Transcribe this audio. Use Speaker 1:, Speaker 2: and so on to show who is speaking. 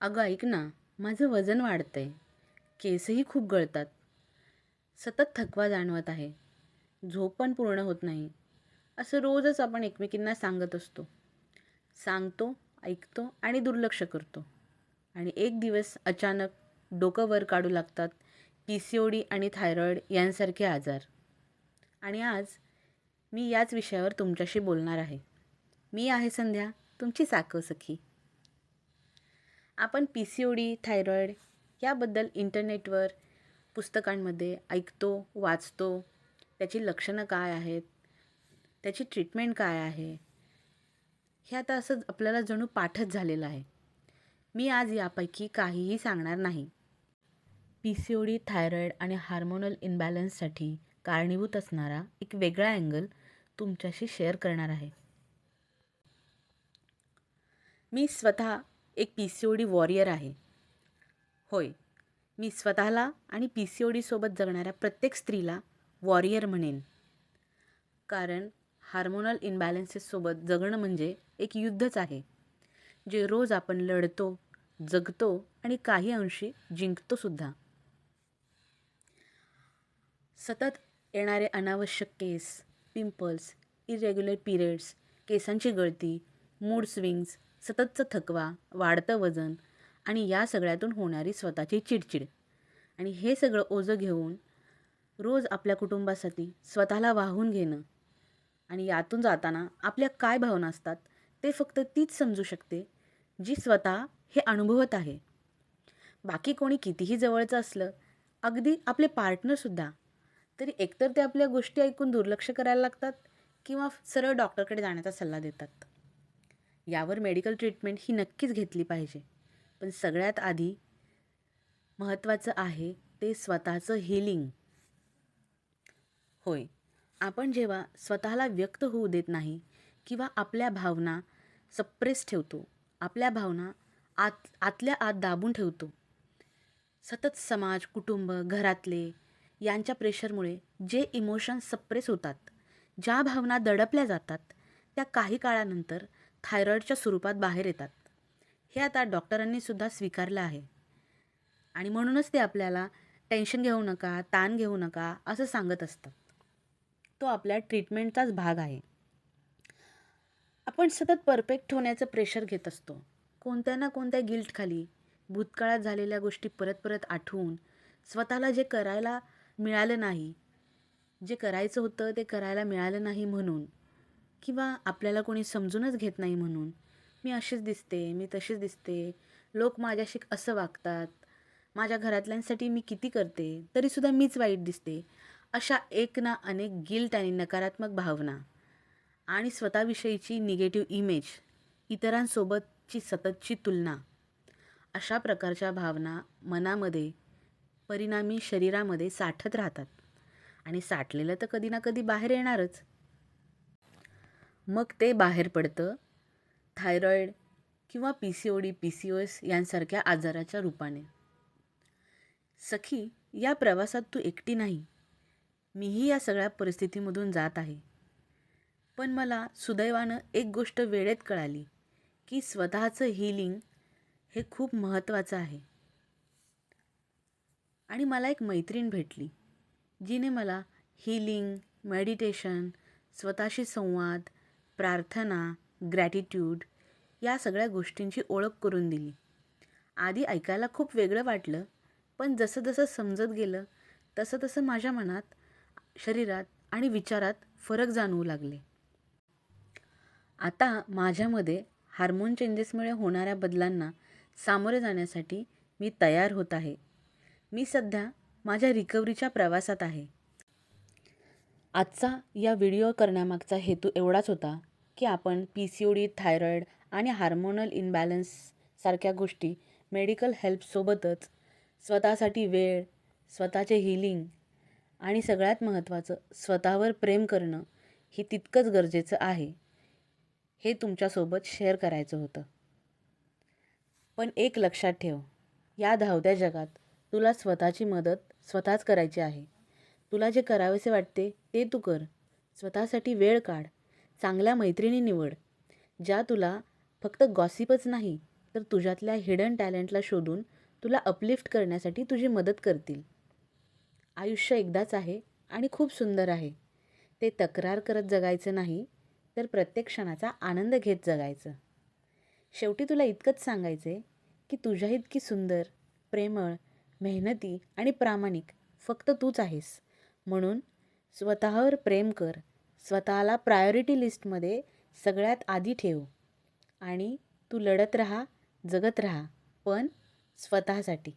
Speaker 1: अगं ऐक ना, माझं वजन वाढतंय, केसही खूप गळतात, सतत थकवा जाणवत आहे, झोप पण पूर्ण होत नाही. असं रोजच आपण एकमेकींना सांगत असतो. सांगतो, ऐकतो आणि दुर्लक्ष करतो. आणि एक दिवस अचानक डोकं वर काढू लागतात PCOD आणि थायरॉईड यांसारखे आजार. आणि आज मी याच विषयावर तुमच्याशी बोलणार आहे. मी आहे संध्या, तुमची साखर सखी. आपण PCOD, थायरॉईड याबद्दल इंटरनेटवर, पुस्तकांमध्ये ऐकतो, वाचतो. त्याची लक्षणं काय आहेत, त्याची ट्रीटमेंट काय आहे, हे आता असं आपल्याला जणू पाठच झालेलं आहे. मी आज यापैकी काहीही सांगणार नाही. PCOD, थायरॉईड आणि हार्मोनल इम्बॅलन्ससाठी कारणीभूत असणारा एक वेगळा अँगल तुमच्याशी शेअर करणार आहे. मी स्वतः एक PCOD वॉरियर आहे. होय, मी स्वतःला आणि PCOD सोबत जगणाऱ्या प्रत्येक स्त्रीला वॉरियर म्हणेन. कारण हार्मोनल इम्बॅलन्सेससोबत जगणं म्हणजे एक युद्धच आहे, जे रोज आपण लढतो, जगतो आणि काही अंशी जिंकतो सुद्धा. सतत येणारे अनावश्यक केस, पिंपल्स, इरेग्युलर पिरियड्स, केसांची गळती, मूड स्विंग्स, सततचा थकवा, वाढतं वजन आणि या सगळ्यातून होणारी स्वतःची चिडचिड आणि हे सगळं ओझं घेऊन रोज आपल्या कुटुंबासाठी स्वतःला वाहून घेणं आणि यातून जाताना आपल्या काय भावना असतात ते फक्त तीच समजू शकते जी स्वतः हे अनुभवत आहे. बाकी कोणी कितीही जवळचं असलं, अगदी आपले पार्टनरसुद्धा, तरी एकतर ते आपल्या गोष्टी ऐकून दुर्लक्ष करायला लागतात किंवा सरळ डॉक्टरकडे जाण्याचा सल्ला देतात. यावर मेडिकल ट्रीटमेंट ही नक्कीच घेतली पाहिजे. पण सगळ्यात आधी महत्त्वाचं आहे ते स्वतःचं हीलिंग. होय, आपण जेव्हा स्वतःला व्यक्त होऊ देत नाही किंवा आपल्या भावना सप्रेस ठेवतो, आपल्या भावना आतल्या आत दाबून ठेवतो, सतत समाज, कुटुंब, घरातले यांच्या प्रेशरमुळे जे इमोशन्स सप्रेस होतात, ज्या भावना दडपल्या जातात, त्या काही काळानंतर थायरॉईडच्या स्वरूपात बाहेर येतात. हे आता डॉक्टरांनी सुद्धा स्वीकारलं आहे. आणि म्हणूनच ते आपल्याला टेन्शन घेऊ नका, ताण घेऊ नका असं सांगत असतात. तो आपल्या ट्रीटमेंटचाच भाग आहे. आपण सतत परफेक्ट होण्याचं प्रेशर घेत असतो. कोणत्या ना कोणत्या गिल्टखाली भूतकाळात झालेल्या गोष्टी परत परत आठवून स्वतःला जे करायला मिळालं नाही, जे करायचं होतं ते करायला मिळालं नाही म्हणून, किंवा आपल्याला कोणी समजूनच घेत नाही म्हणून, मी अशीच दिसते, मी तशीच दिसते, लोक माझ्याशी असं वागतात, माझ्या घरातल्यांसाठी मी किती करते तरीसुद्धा मीच वाईट दिसते, अशा एक ना अनेक गिल्ट आणि नकारात्मक भावना आणि स्वतःविषयीची निगेटिव्ह इमेज, इतरांसोबतची सततची तुलना, अशा प्रकारच्या भावना मनामध्ये, परिणामी शरीरामध्ये साठत राहतात आणि साठलेलं तर कधी ना कधी बाहेर येणारच. मग ते बाहेर पडतं थायरॉईड किंवा PCOD, PCOS यांसारख्या आजाराच्या रूपाने. सखी, या प्रवासात तू एकटी नाही. मीही या सगळ्या परिस्थितीमधून जात आहे. पण मला सुदैवानं एक गोष्ट वेळेत कळाली की स्वतःचं हीलिंग हे खूप महत्त्वाचं आहे. आणि मला एक मैत्रीण भेटली, जिने मला हीलिंग, मेडिटेशन, स्वतःशी संवाद, प्रार्थना, ग्रॅटिट्यूड या सगळ्या गोष्टींची ओळख करून दिली. आधी ऐकायला खूप वेगळं वाटलं, पण जसं जसं समजत गेलं तसं तसं माझ्या मनात, शरीरात आणि विचारात फरक जाणवू लागले. आता माझ्यामध्ये हार्मोन चेंजेसमुळे होणाऱ्या बदलांना सामोरे जाण्यासाठी मी तयार होत आहे. मी सध्या माझ्या रिकव्हरीच्या प्रवासात आहे. आजचा या व्हिडिओ करण्यामागचा हेतू एवढाच होता की आपण PCOD, थायरॉईड आणि हार्मोनल इम्बॅलन्स सारख्या गोष्टी मेडिकल हेल्पसोबतच स्वतःसाठी वेळ, स्वतःचे हीलिंग आणि सगळ्यात महत्त्वाचं स्वतःवर प्रेम करणं हे तितकंच गरजेचं आहे, हे तुमच्यासोबत शेअर करायचं होतं. पण एक लक्षात ठेव, या धावत्या जगात तुला स्वतःची मदत स्वतःच करायची आहे. तुला जे करावेसे वाटते ते तू कर. स्वतःसाठी वेळ काढ. चांगल्या मैत्रिणी निवड, ज्या तुला फक्त गॉसिपच नाही तर तुझ्यातल्या हिडन टॅलेंटला शोधून तुला अपलिफ्ट करण्यासाठी तुझी मदत करतील. आयुष्य एकदाच आहे आणि खूप सुंदर आहे. ते तक्रार करत जगायचं नाही, तर प्रत्येक क्षणाचा आनंद घेत जगायचं. शेवटी तुला इतकंच सांगायचं आहे की तुझ्या इतकी सुंदर, प्रेमळ, मेहनती आणि प्रामाणिक फक्त तूच आहेस. म्हणून स्वतःवर प्रेम कर, स्वतःला प्रायोरिटी लिस्टमध्ये सगळ्यात आधी ठेव आणि तू लढत राहा, जगत राहा, पण स्वतःसाठी.